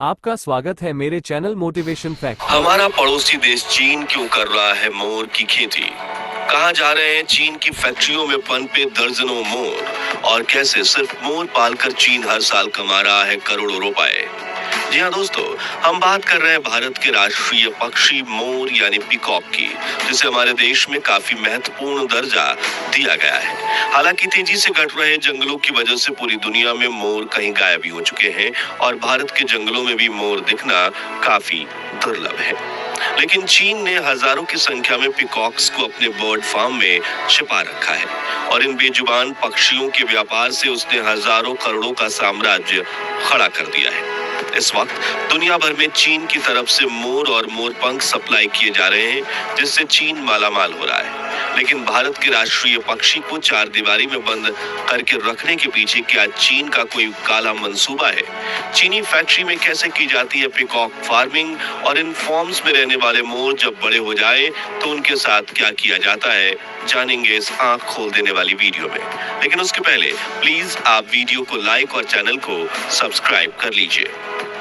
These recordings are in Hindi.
आपका स्वागत है मेरे चैनल मोटिवेशन फैक्ट। हमारा पड़ोसी देश चीन क्यों कर रहा है मोर की खेती? कहाँ जा रहे हैं चीन की फैक्ट्रियों में पनपे दर्जनों मोर? और कैसे सिर्फ मोर पालकर चीन हर साल कमा रहा है करोड़ों रुपए? जी हाँ दोस्तों, हम बात कर रहे हैं भारत के राष्ट्रीय पक्षी मोर यानी पीकॉक की, जिसे हमारे देश में काफी महत्वपूर्ण दर्जा दिया गया है। हालांकि तेजी से घट रहे जंगलों की वजह से पूरी दुनिया में मोर कहीं गायब ही हो चुके हैं और भारत के जंगलों में भी मोर दिखना काफी दुर्लभ है। लेकिन चीन ने हजारों की संख्या में पीकॉक्स को अपने बर्ड फार्म में छिपा रखा है और इन बेजुबान पक्षियों के व्यापार से उसने हजारों करोड़ों का साम्राज्य खड़ा कर दिया है। इस वक्त दुनिया भर में चीन की तरफ से मोर और मोरपंख सप्लाई किए जा रहे हैं, जिससे चीन मालामाल हो रहा है। लेकिन भारत के राष्ट्रीय पक्षी को चार दीवारी में बंद करके रखने के पीछे क्या चीन का कोई काला मंसूबा है? चीनी फैक्ट्री में कैसे की जाती है पीकॉक फार्मिंग और इन फॉर्म्स में रहने वाले मोर जब बड़े हो जाए तो उनके साथ क्या किया जाता है, जानेंगे इस आंख खोल देने वाली वीडियो में। लेकिन उसके पहले प्लीज आप वीडियो को लाइक और चैनल को सब्सक्राइब कर लीजिए।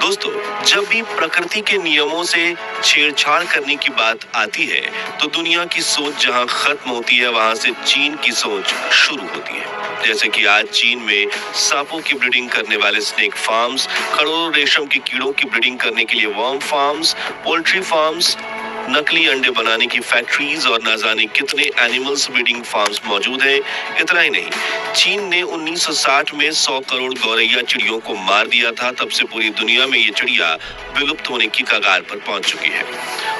दोस्तों, जब भी प्रकृति के नियमों से छेड़छाड़ करने की बात आती है तो दुनिया की सोच जहां खत्म होती है वहां से चीन की सोच शुरू होती है। जैसे कि आज चीन में सांपों की ब्रीडिंग करने वाले स्नेक फार्म्स, करोड़ों रेशम के कीड़ों की ब्रीडिंग करने के लिए वर्म फार्म्स, पोल्ट्री फार्म्स, नकली अंडे बनाने की फैक्ट्रीज और ना जाने कितने एनिमल्स ब्रीडिंग फार्म्स मौजूद हैं। इतना ही नहीं, चीन ने 1960 में 100 करोड़ गौरैया चिड़ियों को मार दिया था। तब से पूरी दुनिया में ये चिड़िया विलुप्त होने की कगार पर पहुंच चुकी है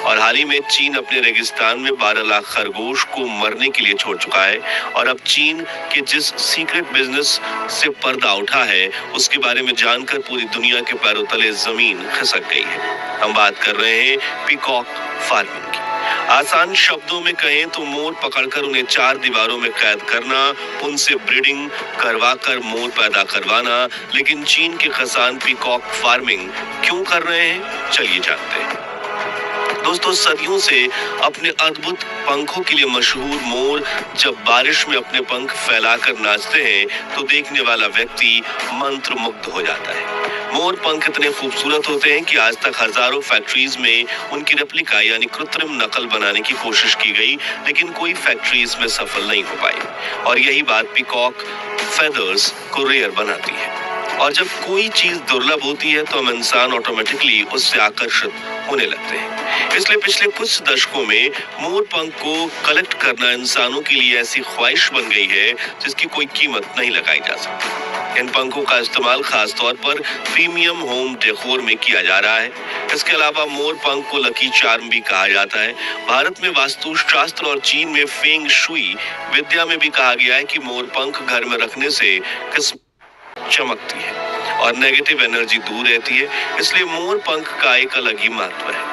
और हाल ही में चीन अपने रेगिस्तान में 12 लाख खरगोश को मरने के लिए छोड़ चुका है। और अब चीन के जिस सीक्रेट बिजनेस से पर्दा उठा है उसके बारे में जानकर पूरी दुनिया के पैरों तले जमीन खिसक गई है। हम बात कर रहे हैं पीकॉक फार्मिंग की। आसान शब्दों में कहें तो मोर पकड़कर उन्हें चार दीवारों में कैद करना, उनसे ब्रीडिंग करवाकर मोर पैदा करवाना। लेकिन चीन के किसान पीकॉक फार्मिंग क्यों कर रहे हैं, चलिए जानते हैं। दोस्तों, सदियों से अपने अद्भुत पंखों के लिए मशहूर मोर जब बारिश में अपने पंख फैलाकर नाचते हैं तो देखने वाला व्यक्ति मंत्रमुग्ध हो जाता है। मोर पंख इतने खूबसूरत होते हैं कि आज तक हजारों फैक्ट्रीज में उनकी रेप्लिका यानी कृत्रिम नकल बनाने की कोशिश की गई, लेकिन कोई फैक्ट्री इसमें सफल नहीं हो पाई। और यही बात पीकॉक फेदर्स को रेयर बनाती है। और जब कोई चीज दुर्लभ होती है तो हम इंसान ऑटोमेटिकली उससे आकर्षित होने लगते हैं। इसलिए पिछले कुछ दशकों में मोर पंख को कलेक्ट करना इंसानों के लिए ऐसी ख्वाहिश बन गई है जिसकी कोई कीमत नहीं लगाई जा सकती। इन पंखों का इस्तेमाल खास तौर पर प्रीमियम होम डेकोर में किया जा रहा है। इसके अलावा मोर पंख को लकी चार्म भी कहा जाता है। भारत में वास्तुशास्त्र और चीन में फेंग शुई विद्या में भी कहा गया है कि मोर पंख घर में रखने से किस्मत चमकती है और नेगेटिव एनर्जी दूर रहती है। इसलिए मोर पंख का एक अलग ही महत्व है।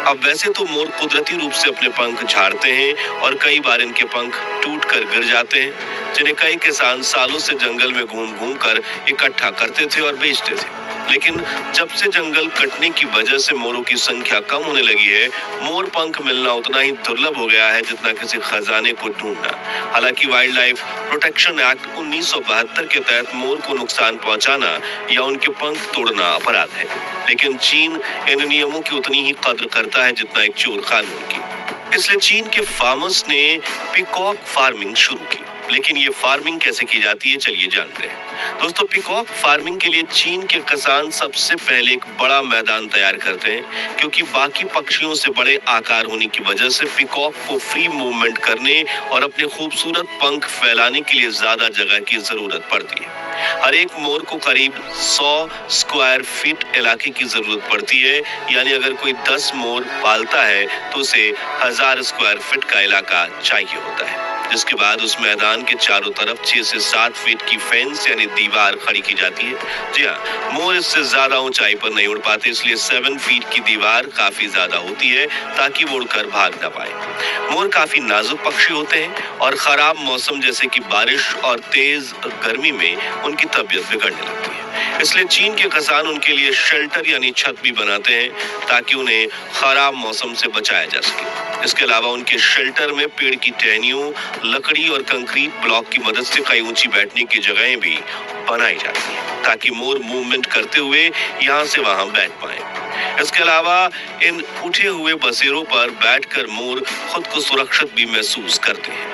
अब वैसे तो मोर कुदरती रूप से अपने पंख झाड़ते हैं और कई बार इनके पंख टूटकर गिर जाते हैं, जिन्हें कई किसान सालों से जंगल में घूम घूम कर इकट्ठा करते थे और बेचते थे। लेकिन जब से जंगल कटने की वजह से मोरों की संख्या कम होने लगी है, मोर पंख मिलना उतना ही दुर्लभ हो गया है जितना किसी खजाने को ढूंढना। हालांकि वाइल्ड लाइफ प्रोटेक्शन एक्ट 1972 के तहत मोर को नुकसान पहुंचाना या उनके पंख तोड़ना अपराध है, लेकिन चीन इन नियमों की उतनी ही कद्र करता है जितना एक चोर कानून की। इसलिए चीन के फार्मर्स ने पीकॉक फार्मिंग शुरू की। लेकिन ये फार्मिंग कैसे की जाती है, चलिए जानते हैं। दोस्तों, पीकॉक फार्मिंग के लिए चीन के किसान सबसे पहले एक बड़ा मैदान तैयार करते हैं, क्योंकि बाकी पक्षियों से बड़े आकार होने की वजह से पीकॉक को फ्री मूवमेंट करने और अपने खूबसूरत पंख फैलाने के लिए ज्यादा जगह की जरूरत पड़ती है। हर एक मोर को करीब 100 स्क्वायर फीट इलाके की जरूरत पड़ती है, यानी अगर कोई 10 मोर पालता है तो उसे 1000 स्क्वायर फीट का इलाका चाहिए होता है। जिसके बाद उस मैदान के चारों तरफ 6 से 7 फीट की फेंस यानी दीवार खड़ी की जाती है। जी हाँ, मोर इससे ज्यादा ऊंचाई पर नहीं उड़ पाते, इसलिए 7 फीट की दीवार काफी ज्यादा होती है ताकि वो उड़कर भाग ना पाए। मोर काफी नाजुक पक्षी होते हैं और खराब मौसम जैसे कि बारिश और तेज गर्मी में उनकी तबीयत बिगड़ने लगती है। इसलिए चीन के किसान उनके लिए शेल्टर यानी छत भी बनाते हैं ताकि उन्हें खराब मौसम से बचाया जा सके। इसके अलावा उनके शेल्टर में पेड़ की टहनियों, लकड़ी और कंक्रीट ब्लॉक की मदद से कई ऊंची बैठने की जगहें भी बनाई जाती हैं ताकि मोर मूवमेंट करते हुए यहाँ से वहां बैठ पाए। इसके अलावा इन उठे हुए बसेरों पर बैठकर मोर खुद को सुरक्षित भी महसूस करते हैं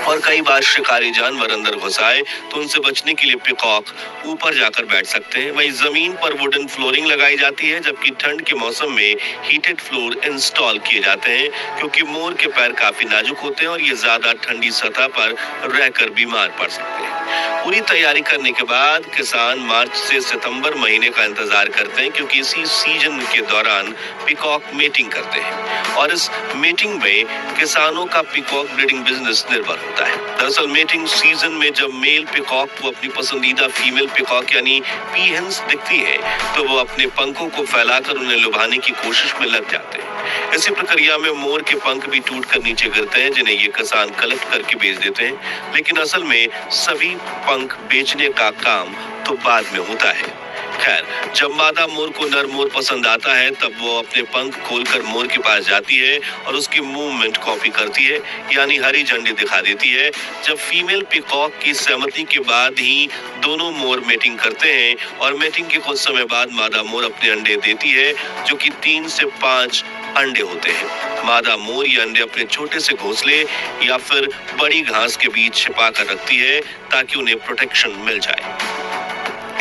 और कई बार शिकारी जानवर अंदर घुस आए तो उनसे बचने के लिए पीकॉक ऊपर जाकर बैठ सकते हैं। वहीं जमीन पर वुडन फ्लोरिंग लगाई जाती है, जबकि ठंड के मौसम में हीटेड फ्लोर इंस्टॉल किए जाते हैं क्योंकि मोर के पैर काफी नाजुक होते हैं और ये ज्यादा ठंडी सतह पर रहकर बीमार पड़ सकते हैं। पूरी तैयारी करने के बाद किसान मार्च से सितंबर महीने का इंतजार करते हैं क्योंकि इसी सीजन के दौरान पीकॉक मेटिंग करते हैं और इस मीटिंग में किसानों का पीकॉक ब्रीडिंग बिजनेस निर्भर होता है। दरअसल मेटिंग सीजन में जब मेल पीकॉक को अपनी पसंदीदा फीमेल पीकॉक यानी पीहेंस दिखती है तो वो अपने पंखों को फैलाकर उन्हें लुभाने की कोशिश में लग जाते हैं। इसी प्रक्रिया में मोर के पंख भी टूटकर नीचे गिरते हैं जिन्हें ये किसान कलेक्ट करके बेच देते हैं, लेकिन असल में सभी पंख बेचने का काम तो बाद में होता है। खैर, जब मादा मोर को नर मोर पसंद आता है तब वो अपने पंख खोलकर मोर के पास जाती है और उसकी मूवमेंट कॉपी करती है, यानी हरी झंडी दिखा देती है। जब फीमेल पीकॉक की सहमति के बाद ही दोनों मोर मेटिंग करते हैं और मेटिंग के कुछ समय बाद मादा मोर अपने अंडे देती है जो कि 3 से 5 अंडे होते हैं। मादा मोर ये अंडे अपने छोटे से घोंसले या फिर बड़ी घास के बीच छिपा कर रखती है ताकि उन्हें प्रोटेक्शन मिल जाए।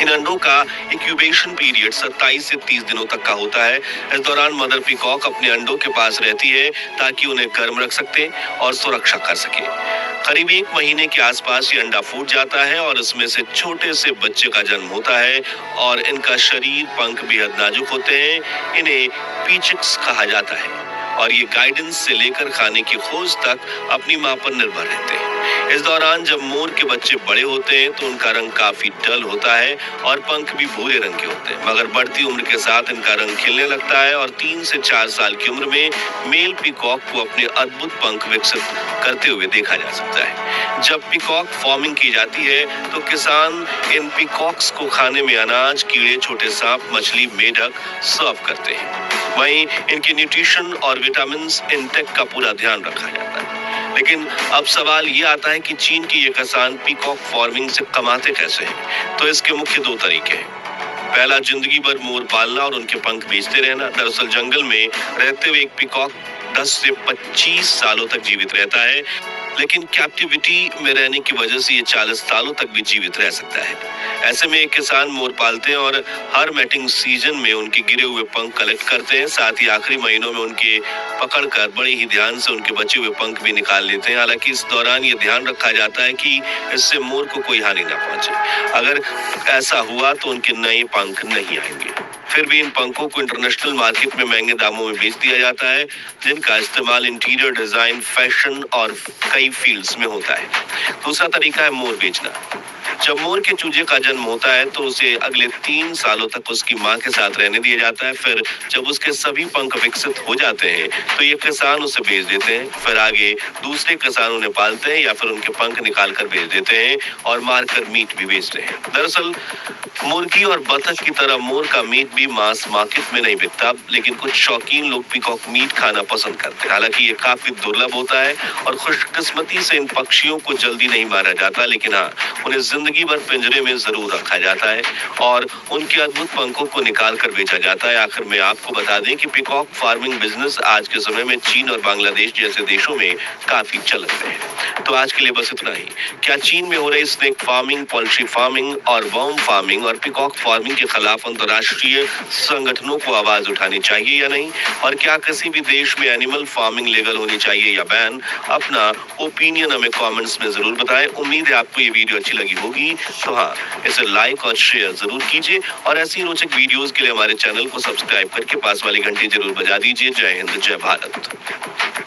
इन अंडों का इंक्यूबेशन पीरियड 27 से 30 दिनों तक का होता है। इस दौरान मदर पीकॉक अपने अंडों के पास रहती है ताकि उन्हें गर्म रख सके और सुरक्षा कर सके। करीब 1 महीने के आसपास ये अंडा फूट जाता है और इसमें से छोटे से बच्चे का जन्म होता है और इनका शरीर पंख बेहद नाजुक होते हैं। इन्हें पीचिक्स कहा जाता है और ये गाइडेंस से लेकर खाने की खोज तक अपनी मां पर निर्भर रहते हैं। इस दौरान जब मोर के बच्चे बड़े होते हैं तो उनका रंग काफी डल होता है और पंख भी भूरे रंग के होते हैं, मगर बढ़ती उम्र के साथ इनका रंग खिलने लगता है और 3 से 4 साल की उम्र में मेल पीकॉक को अपने अद्भुत पंख विकसित करते हुए देखा जा सकता है। जब पीकॉक फॉर्मिंग की जाती है तो किसान इन पीकॉक्स को खाने में अनाज, कीड़े, छोटे सांप, मछली, मेढक सर्व करते हैं। वहीं इनके न्यूट्रिशन और विटामिन इंटेक का पूरा ध्यान रखा जाता है। लेकिन अब सवाल ये आता है कि चीन के ये किसान पीकॉक फार्मिंग से कमाते कैसे हैं? तो इसके मुख्य 2 तरीके हैं। पहला, जिंदगी भर मोर पालना और उनके पंख बेचते रहना। दरअसल जंगल में रहते हुए एक पीकॉक 10 से 25 सालों तक जीवित रहता है, लेकिन कैप्टिविटी में रहने की वजह से ये 40 सालों तक भी जीवित रह सकता है। ऐसे में एक किसान मोर पालते हैं और हर मैटिंग सीजन में उनके गिरे हुए पंख कलेक्ट करते हैं, साथ ही आखिरी महीनों में उनके पकड़कर बड़े ही ध्यान से उनके बचे हुए पंख भी निकाल लेते हैं। हालांकि इस दौरान ये ध्यान रखा जाता है कि इससे मोर को कोई हानि ना पहुंचे। अगर ऐसा हुआ तो उनके नए पंख नहीं आएंगे। फिर भी इन पंखों को इंटरनेशनल मार्केट में महंगे दामों में बेच दिया जाता है, जिनका इस्तेमाल इंटीरियर डिजाइन, फैशन और कई फील्ड्स में होता है। दूसरा तरीका है मोर बेचना। जब मोर के चूजे का जन्म होता है तो उसे अगले 3 सालों तक उसकी मां के साथ रहने दिया जाता है। फिर जब उसके सभी पंख विकसित हो जाते हैं तो ये किसान उसे बेच देते हैं। फिर आगे दूसरे किसान उन्हें पालते हैं या फिर उनके पंख निकाल कर बेच देते हैं और मारकर मीट भी बेचते हैं। दरअसल मुर्गी और बतख की तरह मोर का मीट भी मांस मार्केट में नहीं बिकता, लेकिन कुछ शौकीन लोग पीकॉक मीट खाना पसंद करते हैं। हालांकि ये काफी दुर्लभ होता है और खुशकिस्मती से इन पक्षियों को जल्दी नहीं मारा जाता, लेकिन हाँ, उन्हें जिंदगी भर पिंजरे में जरूर रखा जाता है और उनके अद्भुत पंखों को निकाल कर बेचा जाता है। आखिर में आपको बता दें कि पीकॉक फार्मिंग बिजनेस आज के समय में चीन और बांग्लादेश जैसे देशों में काफी चलन में है। तो आज के लिए बस इतना ही। क्या चीन में हो रही स्नेक फार्मिंग, पोल्ट्री फार्मिंग और वर्म फार्मिंग और पीकॉक फार्मिंग के खिलाफ अंतर्राष्ट्रीय संगठनों को आवाज उठानी चाहिए या नहीं? और क्या किसी भी देश में एनिमल फार्मिंग लीगल होनी चाहिए या बैन? अपना ओपिनियन हमें कमेंट्स में जरूर बताएं। उम्मीद है आपको ये वीडियो अच्छी लगी होगी, तो हाँ, इसे लाइक और शेयर जरूर कीजिए और ऐसी रोचक वीडियोस के लिए हमारे चैनल को सब्सक्राइब करके पास वाली घंटी जरूर बजा दीजिए। जय हिंद, जय भारत।